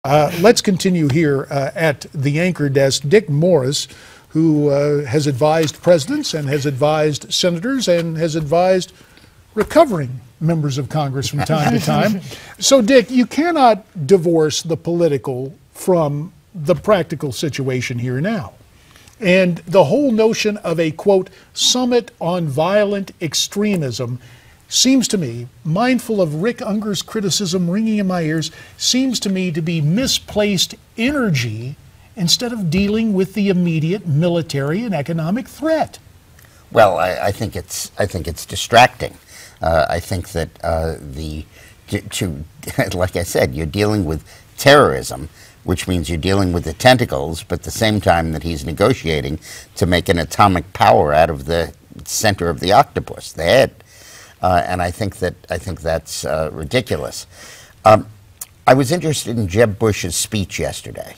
Let's continue here at the anchor desk. Dick Morris, who has advised presidents and has advised senators and has advised recovering members of Congress from time to time. So, Dick, you cannot divorce the political from the practical situation here now. And the whole notion of a, quote, summit on violent extremism seems to me, mindful of Rick Unger's criticism ringing in my ears, seems to me to be misplaced energy instead of dealing with the immediate military and economic threat. Well, I think it's distracting. I think that like I said, you're dealing with terrorism, which means you're dealing with the tentacles, but at the same time that he's negotiating to make an atomic power out of the center of the octopus, the head. And I think that's ridiculous. I was interested in Jeb Bush's speech yesterday,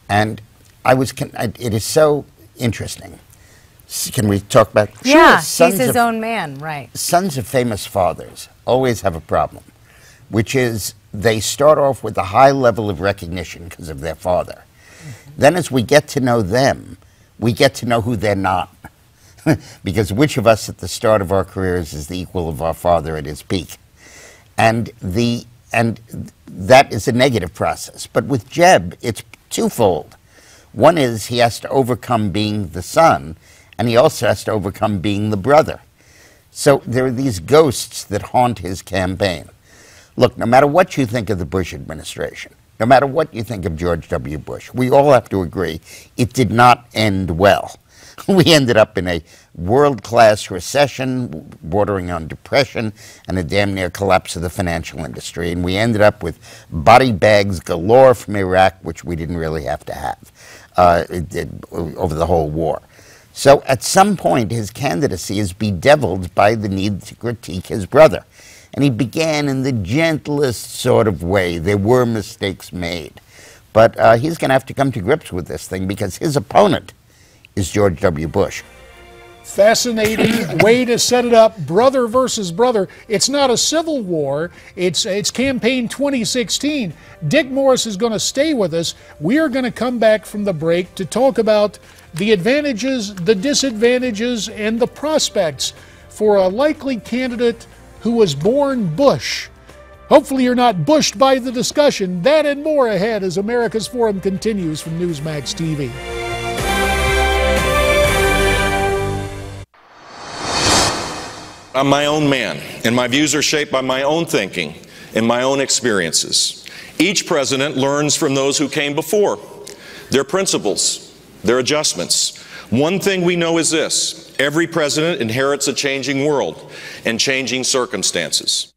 and it is so interesting. Can we talk about? Yeah, sure, he's his own man, right? Sons of famous fathers always have a problem, which is they start off with a high level of recognition because of their father. Then as we get to know them, we get to know who they're not. Because which of us at the start of our careers is the equal of our father at his peak? And that is a negative process. But with Jeb, it's twofold. One is he has to overcome being the son, and he also has to overcome being the brother. So there are these ghosts that haunt his campaign. Look, no matter what you think of the Bush administration, no matter what you think of George W. Bush, we all have to agree it did not end well. We ended up in a world-class recession, bordering on depression, and a damn near collapse of the financial industry. And we ended up with body bags galore from Iraq, which we didn't really have to have over the whole war. So at some point, his candidacy is bedeviled by the need to critique his brother. And he began in the gentlest sort of way. There were mistakes made. But he's going to have to come to grips with this thing because his opponent is George W. Bush. Fascinating way to set it up, brother versus brother. It's not a civil war, it's campaign 2016. Dick Morris is going to stay with us. We are going to come back from the break to talk about the advantages, the disadvantages, and the prospects for a likely candidate who was born Bush. Hopefully you're not bushed by the discussion. That and more ahead as America's Forum continues from Newsmax TV. I'm my own man, and my views are shaped by my own thinking and my own experiences. Each president learns from those who came before, their principles, their adjustments. One thing we know is this: every president inherits a changing world and changing circumstances.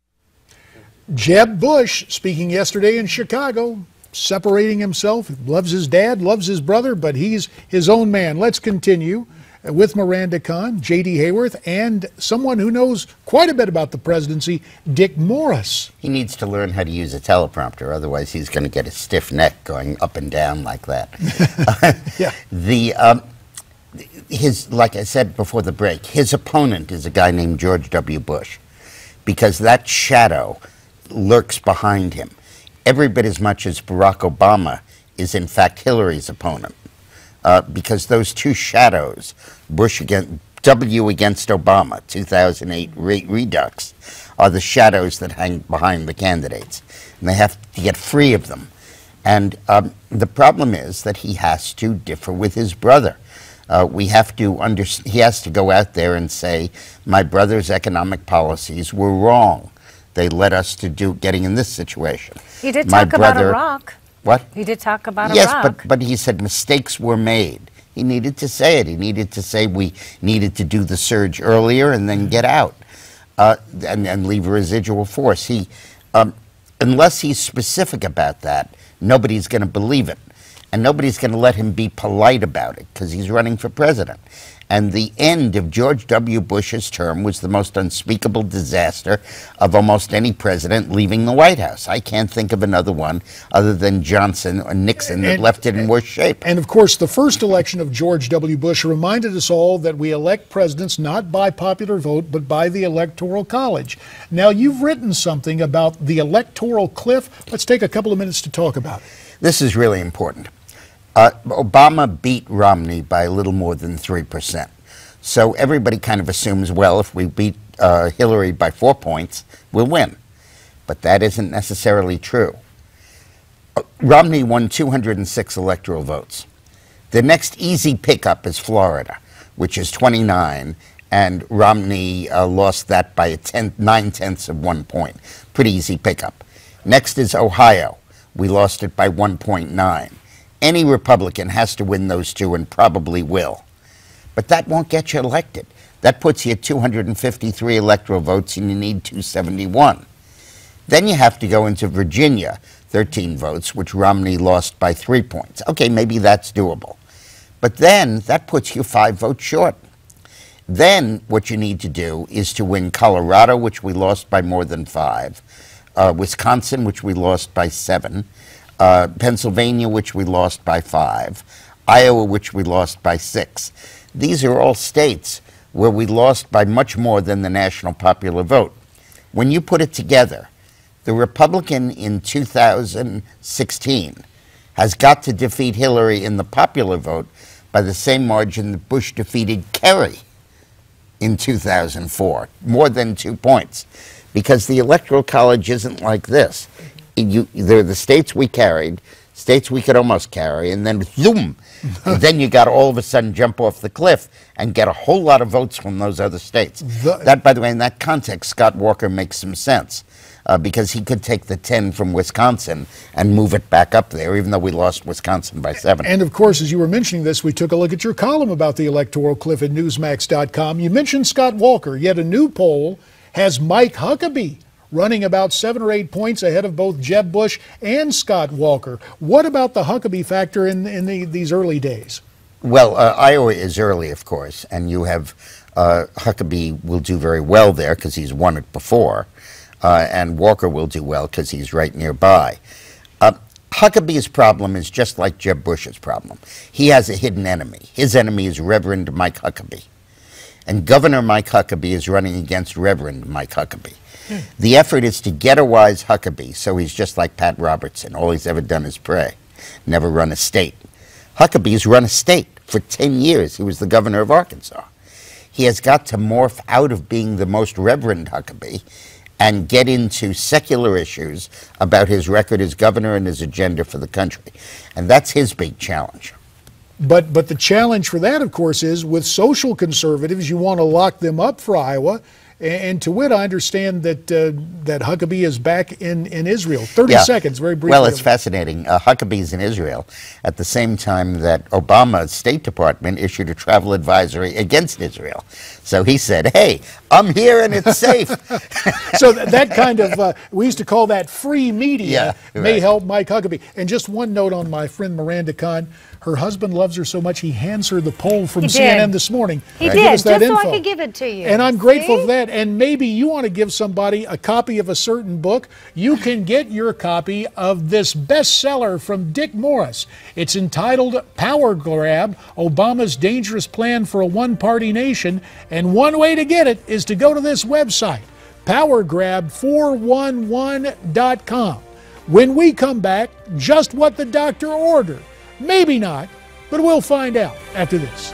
Jeb Bush speaking yesterday in Chicago, separating himself, loves his dad, loves his brother, but he's his own man. Let's continue with Miranda Kahn, J.D. Hayworth, and someone who knows quite a bit about the presidency, Dick Morris. He needs to learn how to use a teleprompter, otherwise he's going to get a stiff neck going up and down like that. Yeah. Like I said before the break, his opponent is a guy named George W. Bush, because that shadow lurks behind him every bit as much as Barack Obama is in fact Hillary's opponent. Because those two shadows, W against Obama, 2008 redux, are the shadows that hang behind the candidates. And they have to get free of them. And the problem is that he has to differ with his brother. He has to go out there and say, my brother's economic policies were wrong. They led us to getting in this situation. He did talk about Iraq. What? He did talk about Iraq. Yes, but he said mistakes were made. He needed to say it. He needed to say we needed to do the surge earlier and then get out and leave a residual force. Unless he's specific about that, nobody's going to believe it. And nobody's going to let him be polite about it because he's running for president. And the end of George W. Bush's term was the most unspeakable disaster of almost any president leaving the White House. I can't think of another one other than Johnson or Nixon that left it in worse shape. And of course, the first election of George W. Bush reminded us all that we elect presidents not by popular vote, but by the Electoral College. Now, you've written something about the electoral cliff. Let's take a couple of minutes to talk about it. This is really important. Obama beat Romney by a little more than 3%. So everybody kind of assumes, well, if we beat Hillary by 4 points, we'll win. But that isn't necessarily true. Romney won 206 electoral votes. The next easy pickup is Florida, which is 29, and Romney lost that by 9/10 of 1 point. Pretty easy pickup. Next is Ohio. We lost it by 1.9. Any Republican has to win those two and probably will. But that won't get you elected. That puts you at 253 electoral votes and you need 271. Then you have to go into Virginia, 13 votes, which Romney lost by 3 points. Okay, maybe that's doable. But then that puts you 5 votes short. Then what you need to do is to win Colorado, which we lost by more than 5, Wisconsin, which we lost by 7, Pennsylvania, which we lost by 5, Iowa, which we lost by 6. These are all states where we lost by much more than the national popular vote. When you put it together, the Republican in 2016 has got to defeat Hillary in the popular vote by the same margin that Bush defeated Kerry in 2004, more than 2 points, because the Electoral College isn't like this. They're the states we carried, states we could almost carry, and then zoom, and then you got to all of a sudden jump off the cliff and get a whole lot of votes from those other states. That, by the way, in that context, Scott Walker makes some sense. Because he could take the 10 from Wisconsin and move it back up there, even though we lost Wisconsin by 7. And of course, as you were mentioning this, we took a look at your column about the electoral cliff at Newsmax.com. You mentioned Scott Walker. Yet a new poll has Mike Huckabee running about 7 or 8 points ahead of both Jeb Bush and Scott Walker. What about the Huckabee factor in these early days? Well, Iowa is early, of course, and you have Huckabee will do very well there because he's won it before. And Walker will do well because he's right nearby. Huckabee's problem is just like Jeb Bush's problem. He has a hidden enemy. His enemy is Reverend Mike Huckabee. And Governor Mike Huckabee is running against Reverend Mike Huckabee. The effort is to ghettoize Huckabee so he's just like Pat Robertson. All he's ever done is pray, never run a state. Huckabee's run a state for 10 years. He was the governor of Arkansas. He has got to morph out of being the most Reverend Huckabee and get into secular issues about his record as governor and his agenda for the country. And that's his big challenge. But the challenge for that, of course, is with social conservatives, you want to lock them up for Iowa. And to wit, I understand that that Huckabee is back in Israel. 30 seconds, very briefly. Well, it's fascinating. Huckabee's in Israel at the same time that Obama's State Department issued a travel advisory against Israel. So he said, hey, I'm here and it's safe. So that kind of, we used to call that free media, may help Mike Huckabee. And just one note on my friend Miranda Kahn. Her husband loves her so much he hands her the poll from CNN this morning. He did, just so I could give it to you. And I'm grateful for that. And maybe you want to give somebody a copy of a certain book. You can get your copy of this bestseller from Dick Morris. It's entitled Power Grab, Obama's Dangerous Plan for a One-Party Nation. And one way to get it is to go to this website, powergrab411.com. When we come back, just what the doctor ordered. Maybe not, but we'll find out after this.